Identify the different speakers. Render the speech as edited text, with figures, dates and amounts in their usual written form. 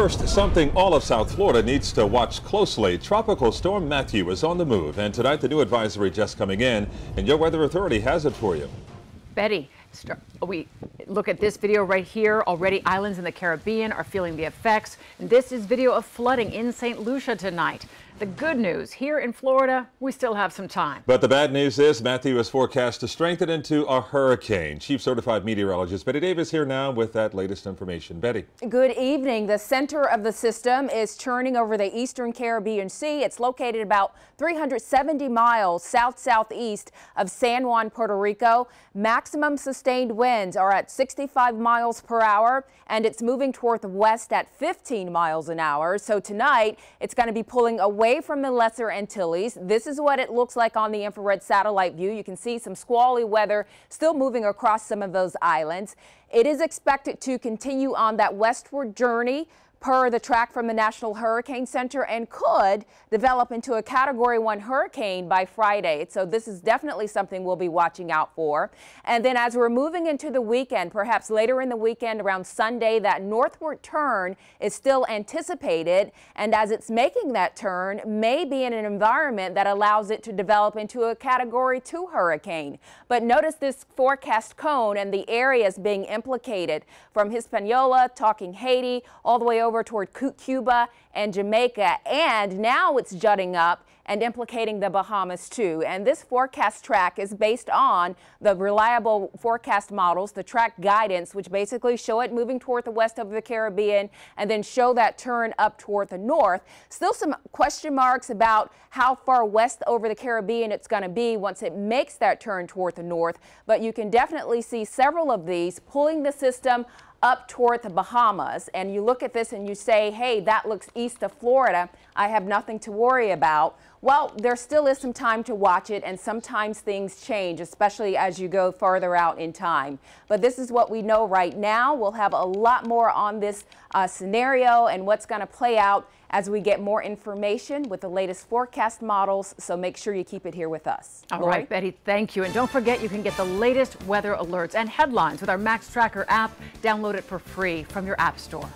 Speaker 1: First, something all of South Florida needs to watch closely. Tropical Storm Matthew is on the move, and tonight the new advisory just coming in, and your weather authority has it for you.
Speaker 2: Betty, we look at this video right here. Already islands in the Caribbean are feeling the effects. And this is video of flooding in St. Lucia tonight. The good news, here in Florida, we still have some time.
Speaker 1: But the bad news is Matthew is forecast to strengthen into a hurricane. Chief Certified Meteorologist Betty Davis here now with that latest information. Betty.
Speaker 3: Good evening. The center of the system is churning over the eastern Caribbean Sea. It's located about 370 miles south-southeast of San Juan, Puerto Rico. Maximum sustained winds are at 65 miles per hour, and it's moving toward the west at 15 miles an hour. So tonight, it's going to be pulling away from the Lesser Antilles. This is what it looks like on the infrared satellite view. You can see some squally weather still moving across some of those islands. It is expected to continue on that westward journey per the track from the National Hurricane Center and could develop into a Category 1 hurricane by Friday. So this is definitely something we'll be watching out for. And then as we're moving into the weekend, perhaps later in the weekend around Sunday, that northward turn is still anticipated. And as it's making that turn, may be in an environment that allows it to develop into a Category 2 hurricane. But notice this forecast cone and the areas being implicated from Hispaniola, talking Haiti, all the way over toward Cuba and Jamaica, and now it's jutting up and implicating the Bahamas too. And this forecast track is based on the reliable forecast models, the track guidance, which basically show it moving toward the west of the Caribbean and then show that turn up toward the north. Still some question marks about how far west over the Caribbean it's going to be once it makes that turn toward the north, but you can definitely see several of these pulling the system up toward the Bahamas. And you look at this and you say, hey, that looks east of Florida. I have nothing to worry about. Well, there still is some time to watch it, and sometimes things change, especially as you go farther out in time. But this is what we know right now. We'll have a lot more on this scenario and what's going to play out as we get more information with the latest forecast models. So make sure you keep it here with us.
Speaker 2: All right, Betty, thank you. And don't forget, you can get the latest weather alerts and headlines with our Max Tracker app. Download it for free from your app store.